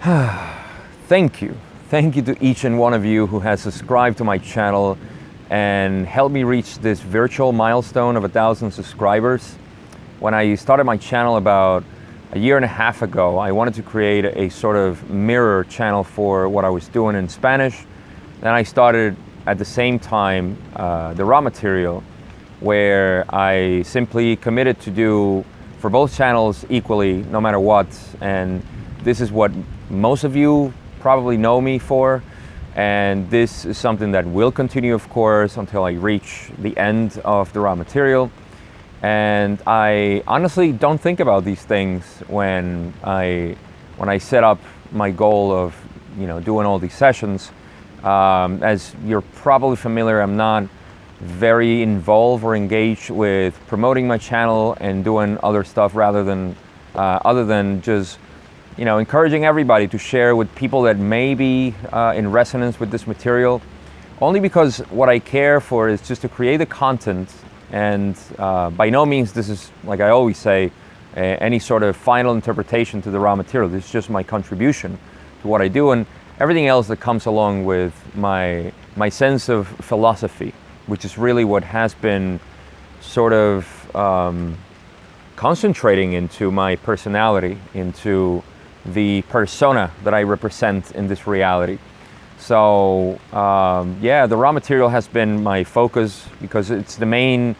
Thank you. Thank you to each and one of you who has subscribed to my channel and helped me reach this virtual milestone of 1,000 subscribers. When I started my channel about a year and a half ago, I wanted to create a sort of mirror channel for what I was doing in Spanish. Then I started at the same time the raw material, where I simply committed to do for both channels equally, no matter what. And this is what most of you probably know me for. And this is something that will continue, of course, until I reach the end of the raw material. And I honestly don't think about these things when I set up my goal of doing all these sessions. As you're probably familiar, I'm not very involved or engaged with promoting my channel and doing other stuff other than just encouraging everybody to share with people that may be in resonance with this material, only because what I care for is just to create the content. And by no means this is, like I always say, any sort of final interpretation to the raw material. This is just my contribution to what I do, and everything else that comes along with my sense of philosophy, which is really what has been sort of concentrating into my personality, into the persona that I represent in this reality. So yeah, the raw material has been my focus because it's the main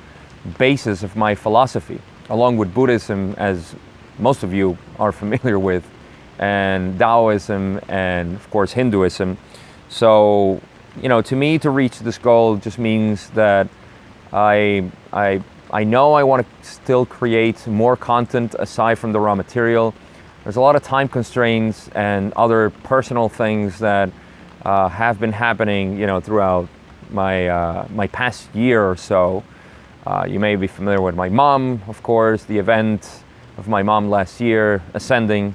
basis of my philosophy, along with Buddhism, as most of you are familiar with, and Taoism, and of course Hinduism. So to me, to reach this goal just means that I know I want to still create more content aside from the raw material. There's a lot of time constraints and other personal things that have been happening, throughout my past year or so. You may be familiar with my mom, of course, the event of my mom last year, ascending,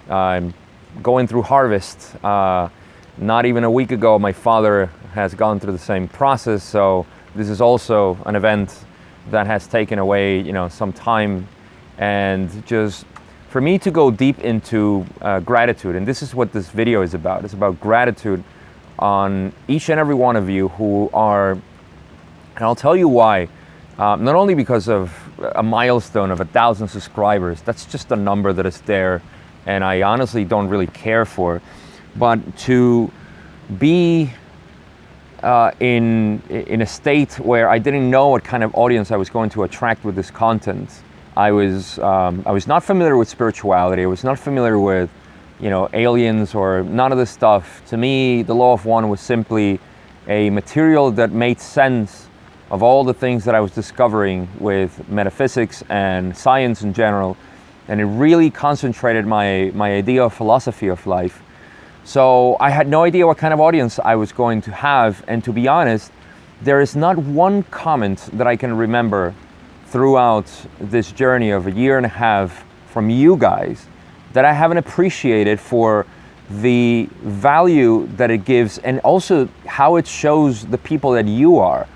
going through harvest. Not even a week ago, my father has gone through the same process. So this is also an event that has taken away, some time. And just for me to go deep into gratitude, and this is what this video is about. It's about gratitude on each and every one of you who are, and I'll tell you why, not only because of a milestone of 1,000 subscribers, that's just a number that is there, and I honestly don't really care for, but to be in a state where I didn't know what kind of audience I was going to attract with this content. I was not familiar with spirituality. I was not familiar with, aliens or none of this stuff. To me, the Law of One was simply a material that made sense of all the things that I was discovering with metaphysics and science in general. And it really concentrated my idea of philosophy of life. So I had no idea what kind of audience I was going to have. And to be honest, there is not one comment that I can remember throughout this journey of a year and a half from you guys that I haven't appreciated for the value that it gives, and also how it shows the people that you are.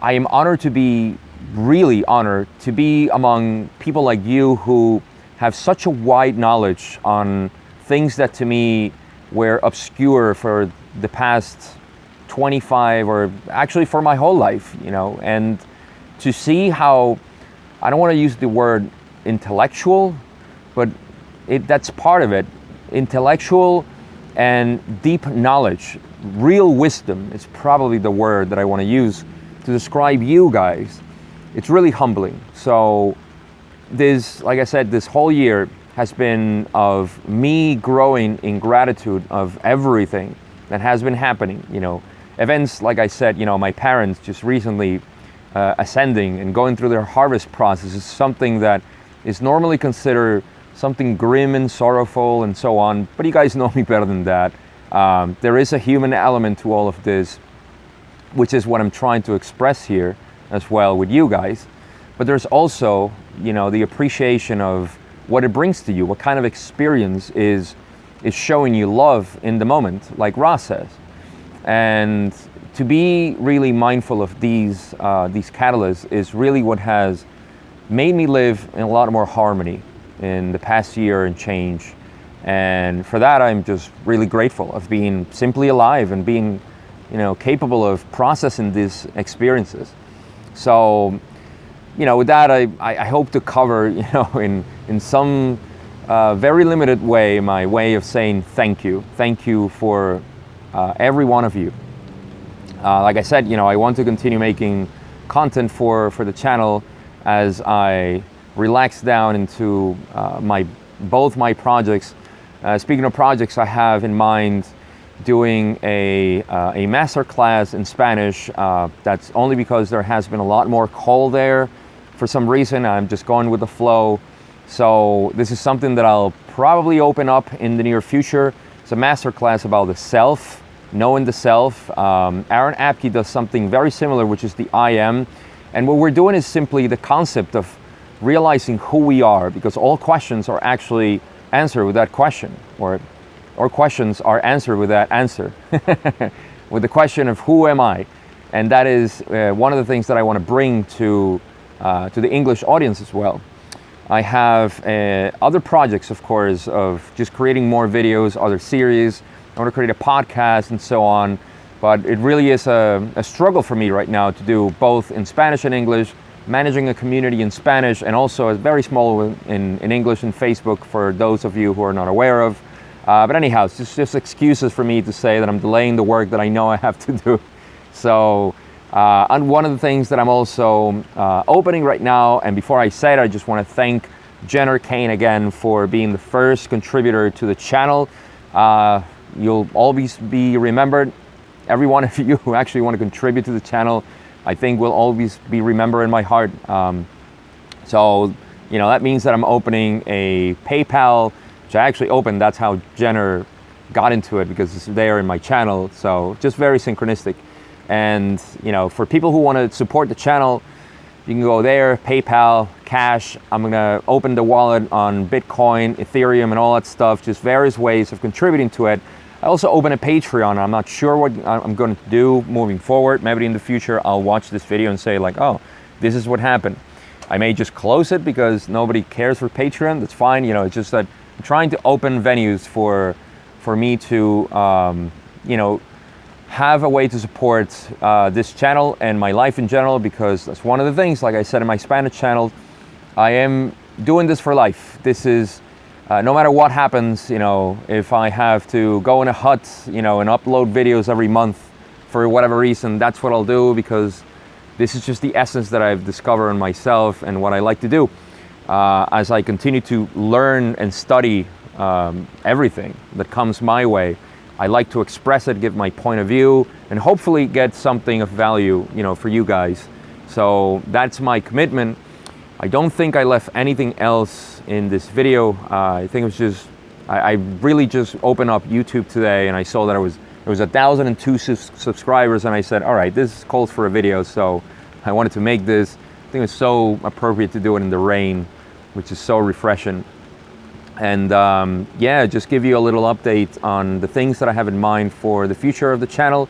I am honored to be, really honored to be among people like you who have such a wide knowledge on things that to me were obscure for the past 25, or actually for my whole life, and to see how, I don't want to use the word intellectual, but that's part of it. Intellectual and deep knowledge, real wisdom is probably the word that I want to use to describe you guys. It's really humbling. So this, like I said, this whole year has been of me growing in gratitude of everything that has been happening. Events, like I said, my parents just recently ascending and going through their harvest process is something that is normally considered something grim and sorrowful and so on, but you guys know me better than that. There is a human element to all of this, which is what I'm trying to express here as well with you guys. But there's also, the appreciation of what it brings to you, what kind of experience is showing you love in the moment, like Ra says. And to be really mindful of these catalysts is really what has made me live in a lot more harmony in the past year and change. And for that, I'm just really grateful of being simply alive and being, capable of processing these experiences. So, with that, I hope to cover, in some very limited way, my way of saying thank you. Thank you for every one of you. Like I said, I want to continue making content for the channel as I relax down into both my projects. Speaking of projects, I have in mind doing a master class in Spanish. That's only because there has been a lot more call there. For some reason, I'm just going with the flow. So this is something that I'll probably open up in the near future. It's a master class about the self, knowing the self. Aaron Apke does something very similar, which is the I am. And what we're doing is simply the concept of realizing who we are, because all questions are actually answered with that question, or questions are answered with that answer, with the question of who am I? And that is one of the things that I want to bring to the English audience as well. I have other projects, of course, of just creating more videos, other series. I want to create a podcast and so on. But it really is a struggle for me right now to do both in Spanish and English, managing a community in Spanish and also a very small in English and Facebook for those of you who are not aware of. But anyhow, it's just excuses for me to say that I'm delaying the work that I know I have to do. So, and one of the things that I'm also opening right now, and before I say it, I just want to thank Jenner Kane again for being the first contributor to the channel. You'll always be remembered. Every one of you who actually want to contribute to the channel, I think will always be remembered in my heart. So, that means that I'm opening a PayPal, which I actually opened. That's how Jenner got into it, because it's there in my channel. So just very synchronistic. And, for people who want to support the channel, you can go there, PayPal, Cash. I'm going to open the wallet on Bitcoin, Ethereum, and all that stuff. Just various ways of contributing to it. I also open a Patreon. I'm not sure what I'm going to do moving forward. Maybe in the future, I'll watch this video and say like, oh, this is what happened. I may just close it because nobody cares for Patreon. That's fine. It's just that I'm trying to open venues for me to, have a way to support this channel and my life in general, because that's one of the things, like I said in my Spanish channel, I am doing this for life. This is, no matter what happens, if I have to go in a hut, and upload videos every month for whatever reason, that's what I'll do, because this is just the essence that I've discovered in myself and what I like to do. As I continue to learn and study everything that comes my way, I like to express it, give my point of view, and hopefully get something of value, for you guys. So that's my commitment. I don't think I left anything else in this video. I think it was just, I really just opened up YouTube today and I saw that there was 1,002 subscribers, and I said, all right, this calls for a video. So I wanted to make this. I think it's so appropriate to do it in the rain, which is so refreshing. And just give you a little update on the things that I have in mind for the future of the channel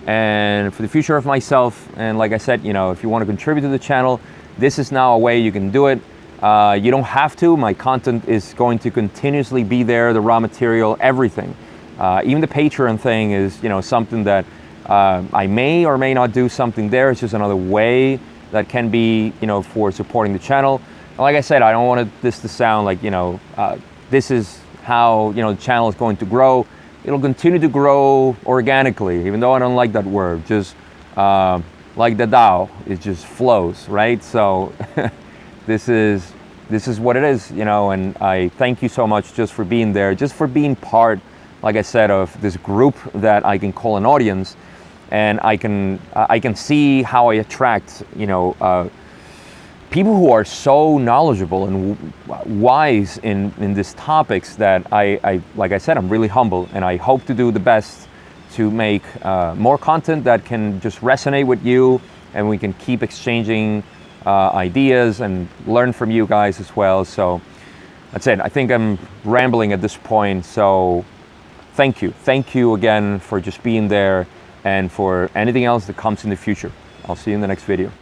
and for the future of myself. And like I said, if you want to contribute to the channel, this is now a way you can do it. You don't have to. My content is going to continuously be there, the raw material, everything. Even the Patreon thing is, something that I may or may not do something there. It's just another way that can be, for supporting the channel. And like I said, I don't want this to sound like, this is how, the channel is going to grow. It'll continue to grow organically, even though I don't like that word. Just like the Tao, it just flows, right? So this is what it is, and I thank you so much just for being there, just for being part, like I said, of this group that I can call an audience. And I can see how I attract, people who are so knowledgeable and wise in these topics that I, like I said, I'm really humble, and I hope to do the best to make more content that can just resonate with you, and we can keep exchanging ideas and learn from you guys as well. So that's it. I think I'm rambling at this point. So thank you. Thank you again for just being there and for anything else that comes in the future. I'll see you in the next video.